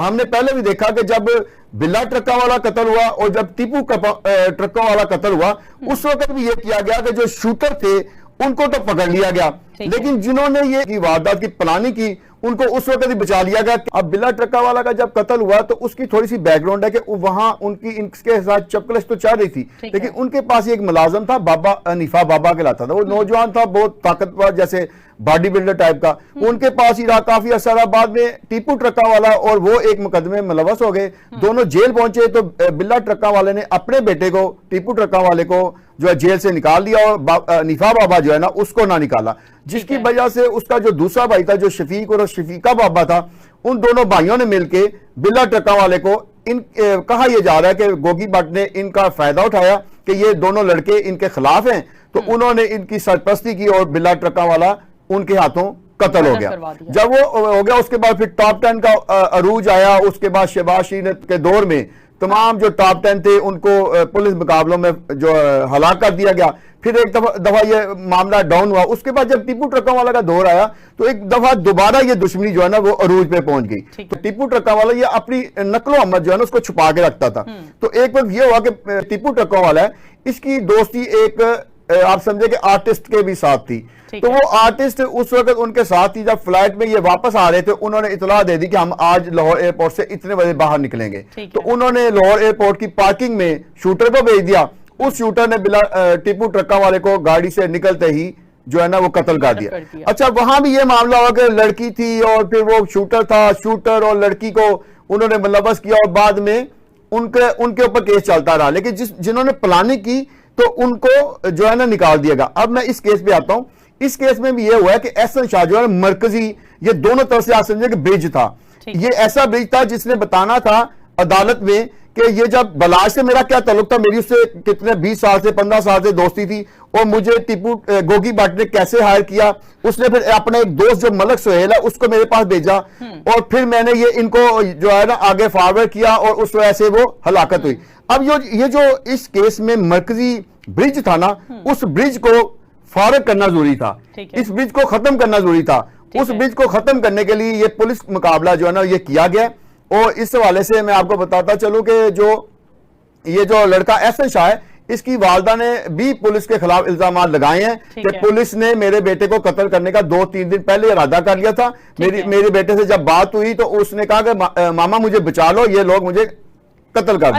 हमने पहले भी देखा कि जब बिल्ला ट्रकों वाला कत्ल हुआ और जब टीपू ट्रकों वाला कत्ल हुआ, उस वक्त भी ये किया गया कि जो शूटर थे उनको तो पकड़ लिया गया, लेकिन जिन्होंने ये वारदात की प्लानिंग की उनको उस वक्त ही बचा लिया गया। अब बिल्ला ट्रका वाला का जब कत्ल हुआ तो उसकी थोड़ी सी बैकग्राउंड है कि वहां उनकी इनके साथ चपकलश तो चल रही थी, लेकिन उनके पास एक मुलाजम था, बाबा हनीफा बाबा कहलाता था। वो नौजवान था, बहुत ताकतवर, जैसे बॉडी बिल्डर टाइप का, उनके पास ही रहा काफी अरसा रहा। बाद में टीपू ट्रका वाला और वो एक मुकदमे में मुलव्वस हो गए, दोनों जेल पहुंचे। तो बिल्ला ट्रका वाले ने अपने बेटे को, टीपू ट्रका वाले को जो है जेल से निकाल दिया और हनीफा बाबा जो है ना उसको ना निकाला, जिसकी वजह से उसका जो दूसरा भाई था, जो शफीक और शफीका बाबा था, उन दोनों भाइयों ने मिलकर बिल्ला ट्रका वाले को कहा यह जा रहा है कि गोगी भट्ट ने इनका फायदा उठाया कि ये दोनों लड़के इनके खिलाफ हैं, तो उन्होंने इनकी सरपरस्ती की और बिल्ला ट्रका वाला उनके हाथों कत्ल हो गया। जब वो हो गया उसके बाद फिर टॉप 10 का अरूज आया। उसके बाद शहबाज शरीफ के दौर में तमाम जो टॉप 10 थे उनको पुलिस मुकाबलों में जो हलाक कर दिया गया। फिर एक दफा ये मामला डाउन हुआ। उसके बाद जब टीपू ट्रका वाला का दौर आया तो एक दफा दोबारा ये दुश्मनी जो है ना वो अरूज पे पहुंच गई। तो टीपू ट्रका वाला ये अपनी नकलो अमद जो है ना उसको छुपा के रखता था। तो एक वक्त ये हुआ कि टीपू ट्रका वाला है, इसकी दोस्ती एक आप समझे कि आर्टिस्ट के भी साथ थी। तो वो आर्टिस्ट उस वक्त उनके साथ थी। जब फ्लाइट में ये वापस आ रहे थे उन्होंने इतला दे दी कि हम आज लाहौर एयरपोर्ट से इतने बजे बाहर निकलेंगे। तो उन्होंने लाहौर एयरपोर्ट की पार्किंग में शूटर को भेज दिया। उस शूटर ने बिला टीपू ट्रका वाले को गाड़ी से निकलते ही जो है ना वो कत्ल कर दिया। अच्छा, वहां भी ये मामला हुआ कि लड़की थी और फिर वो शूटर था, शूटर और लड़की को उन्होंने मुलव्वस किया और बाद में उनके ऊपर केस चलता रहा। लेकिन जिन्होंने प्लानिंग की तो उनको जो है ना निकाल दिया गया। अब मैं इस केस पे आता हूं। इस केस में भी ये हुआ है कि एहसन शाह जो है मरकजी, ये दोनों तरफ से आप समझे कि ब्रिज था। ये ऐसा ब्रिज था जिसने बताना था अदालत में कि ये जब बलाज से मेरा क्या ताल्लुक था, मेरी उससे कितने 20 साल से 15 साल से दोस्ती थी और मुझे टीपू गोगी भट्ट ने कैसे हायर किया। उसने फिर अपने एक दोस्त जो मलक सुहेल है उसको मेरे पास भेजा और फिर मैंने ये इनको जो है ना आगे फॉरवर्ड किया और उस वजह से वो हलाकत हुई। अब ये जो इस केस में मरकजी ब्रिज था ना, उस ब्रिज को फारग करना जरूरी था, इस ब्रिज को खत्म करना जरूरी था। उस ब्रिज को खत्म करने के लिए ये पुलिस मुकाबला जो है ना ये किया गया। और इस हवाले से मैं आपको बताता चलूं कि ये जो लड़का एहसन शाह है, इसकी वालदा ने भी पुलिस के खिलाफ इल्जाम लगाए हैं कि पुलिस ने मेरे बेटे को कत्ल करने का 2-3 दिन पहले इरादा कर लिया था। मेरे बेटे से जब बात हुई तो उसने कहा कि मामा मुझे बचा लो, ये लोग मुझे कत्ल कर दे।